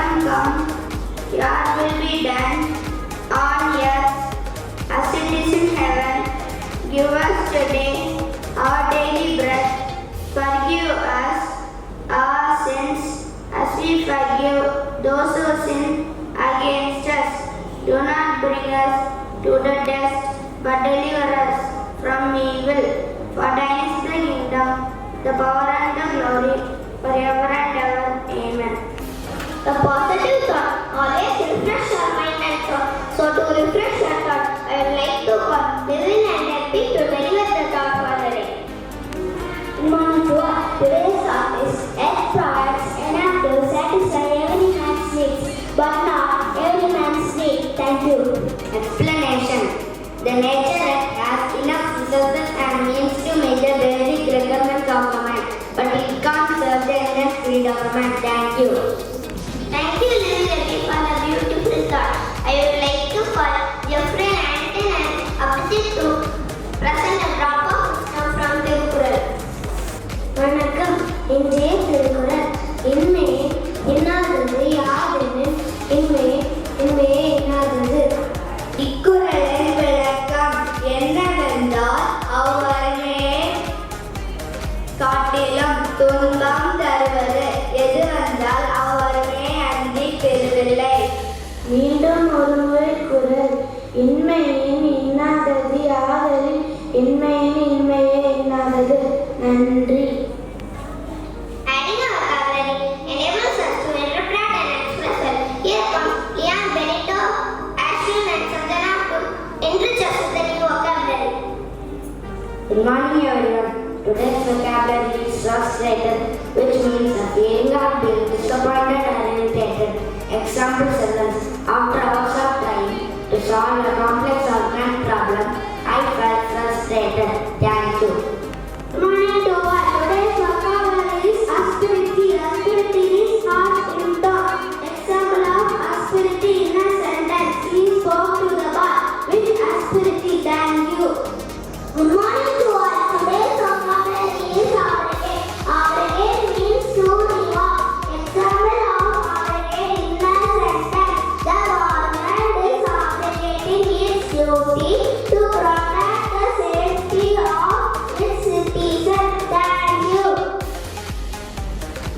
kingdom come, your will be done on earth as it is in heaven. Give us today our daily bread. Forgive us our sins as we forgive those who sin against us. Do not bring us to the test, but deliver us from evil. For thine is the kingdom, the power and the glory, forever and ever. Amen. The positive thought always refresh our mind and thought. So to refresh our thought, I would like to call Levin and Happy to deliver the thought for the day. Good morning to all. Today's thought is earth provides enough to satisfy every man's needs, but not every man's need. Thank you. Explanation. The nature earth has enough resources and means to meet the basic requirements of a man, but it can't serve the endless need of a man. Thank you. Thank you, Levin and Happy, for the beautiful thought. I would like to call Jeffrey Anton and Abhijit to present a drop of wisdom from Tirukkural. வணக்கம். இன்றைய திருக்குறள் இன்மையே இன்னாதது யாதெனின் இன்மையே இன்னாதது. இக்குறளின் விளக்கம் என்னவென்றால் அவ்வருமையை காட்டிலும் துன்பம் தருவது எதுவென்றால் அவ்வருமையை அன்றி பெறுவதில்லை. மீண்டும் ஒருமுறை குறள் இன்மையின் இன்னாதது யாதெனின் இன்மையே இன்னாதது. நன்றி. Adding a vocabulary enables us to interpret and express well. Here comes Leon Benito, Ashwin and Sanjana to enrich us with the new vocabulary. Good morning everyone. Today's vocabulary is frustrated, which means a feeling of being disappointed or irritated. Example sentence. After hours of trying to solve a complex or math problem, I felt frustrated. Thank you. Good morning to all. Today's vocabulary is asperity. Asperity is hard in talk. Example of asperity in a sentence. He spoke to the ball with asperity. Thank you. Good morning to all. Today's vocabulary is abrogate. Abrogate means to remove. Example of abrogate in a sentence. The government is abrogating its duty to protect the safety of its citizens. Thank you.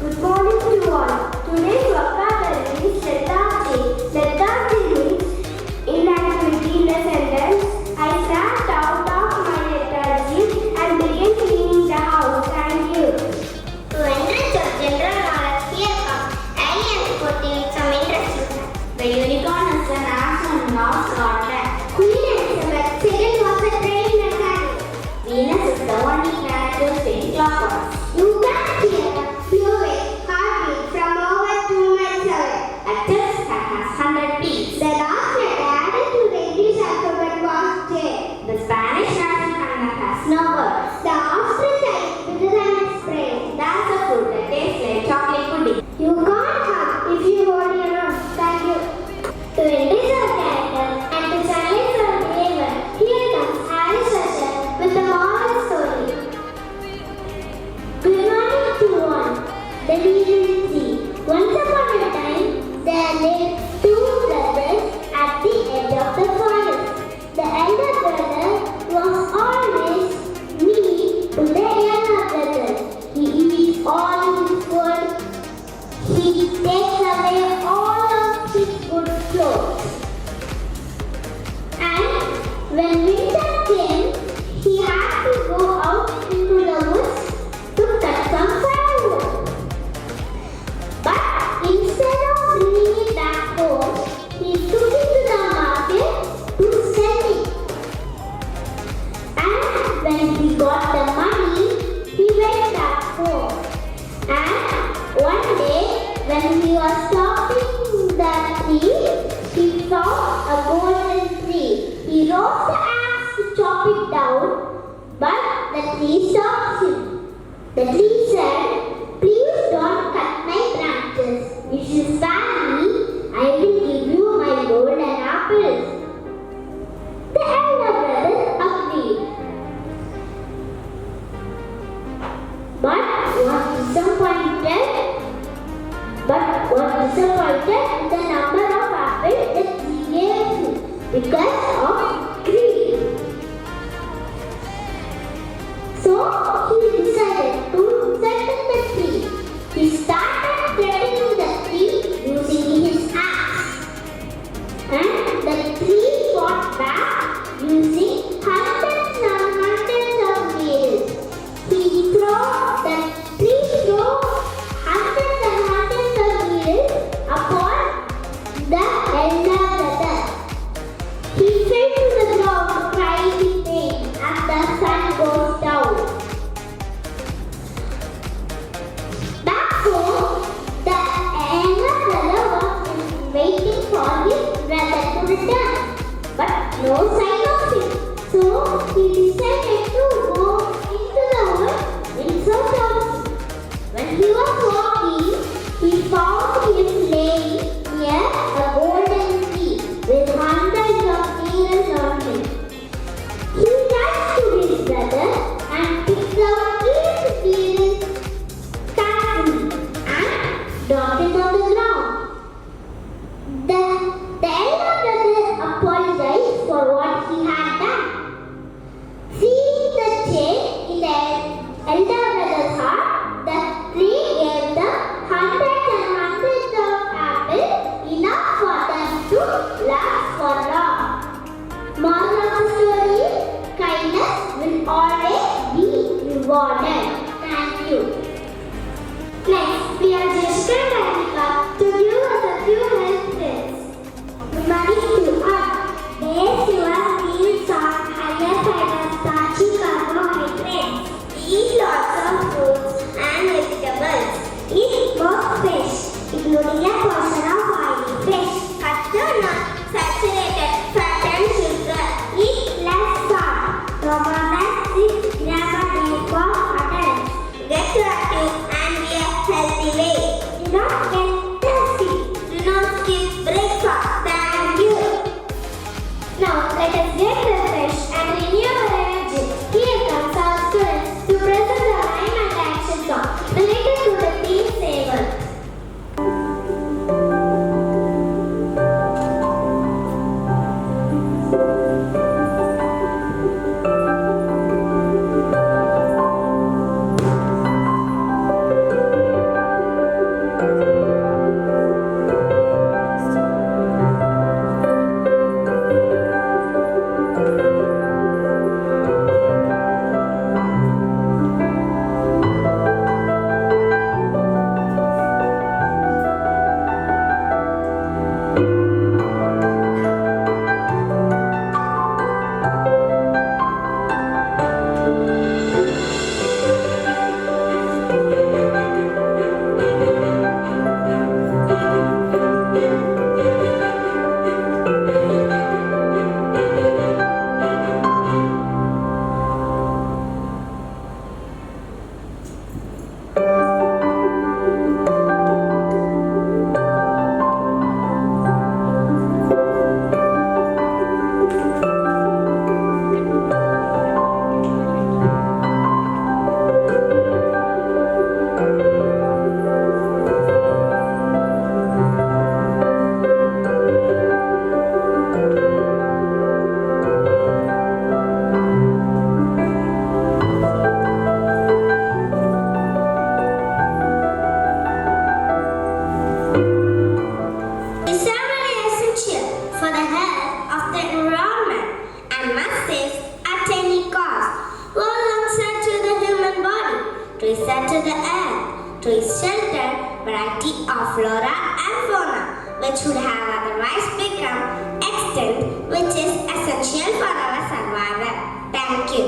Good morning to all. Today's vocabulary is lethargy. Lethargy means inactivity in a sentence. I snapped out of my lethargy and began cleaning the house. Thank you. To enrich your general knowledge, here comes Ali and Poti with some interesting facts. The unicorn is an ass on North Scotland. Queen Elizabeth II was a trained mechanic. Venus is the only planet to spin clockwise. You can hear a blowing heartbeat from over 2 miles away. A text that has 100 peaks. The last letter added to the English alphabet was J. The Spanish national anthem has no words. The ostrich eye bigger than its prey. That's a fruit that tastes like chocolate pudding. You can't hug if you hold your nose. Thank you. To enrich our character and to challenge our behavior, here comes Harry's session with the moral story. Good morning to all. The reason tree. Once upon a time, there lived two brothers at the edge of the forest. The elder brother was always mean to the younger brother. He eats all his food. He takes away all of his good clothes. And when winter came, he had to go out into the woods to cut some firewood. But instead of bringing it back home, he took it to the market to sell it. And when he got the money, he went back home. And one day, when he was chopping the tree, he found a golden tree. He rose the axe to chop it down, but the tree stopped him. The tree said, "Please don't cut my branches. If you spare me, I will give you my golden apples." The elder brother agreed. But was disappointed because of greed. So he decided to threaten the tree. He started threatening the tree using his axe. And the tree fought back using hundreds and hundreds of needles. The tree threw hundreds and hundreds of needles upon the elder brother. He fell to the ground crying in pain as the sun goes down. Back home, the younger brother was waiting for his brother to return, but no sign of him. So he decided to go into the wood in search of him. When he was walking, he found him laying near a golden tree with hundreds of needles on him. He rushed to his brother and picked out each needle carefully and dropped it on the ground. The elder brother apologized for what he had done. Seeing the change in the elder brother's heart, the tree gave them hundreds and hundreds of apples, enough for them to last for long. Moral of the story: kindness will always be rewarded. Thank you. Next, we are Jessica and Anika to give us a few health tips. Good morning to all. Base your meals on higher fiber starchy carbohydrates. Eat lots of fruits and vegetables. Eat more fish, including a portion of oily fish. Cut down on saturated fat and sugar. Eat less salt. No more than 6 grams a day for adults. Get active and be a healthy way. Do not get thirsty. Do not skip breakfast. Thank you. Now let us get refreshed and renew our energy. Here comes our students to present the rhyme and action song related to the theme saver. to the earth. Trees shelter variety of flora and fauna, which would have otherwise become extinct, which is essential for our survival. Thank you.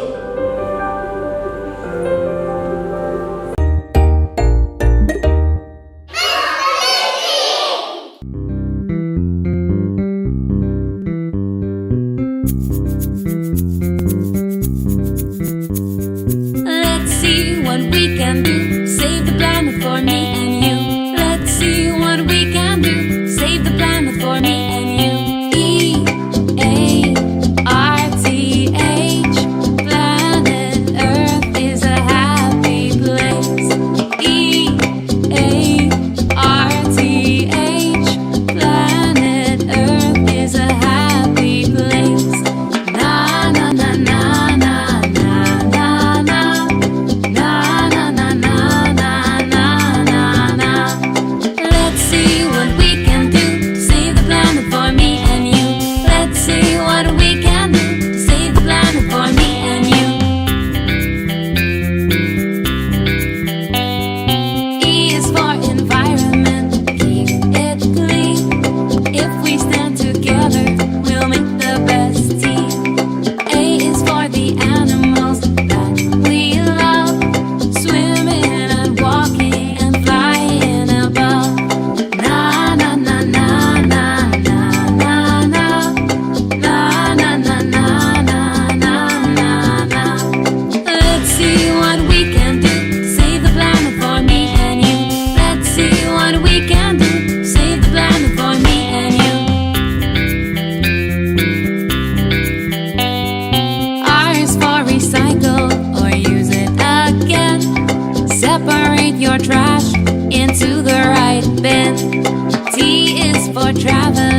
Let's see what we can do. Save the planet for me and you. Let's see what we can do. Save the planet for me and you. E-A-R-T-H. Planet Earth is a happy place. E-A-R-T-H. Planet Earth is a happy place. for travel.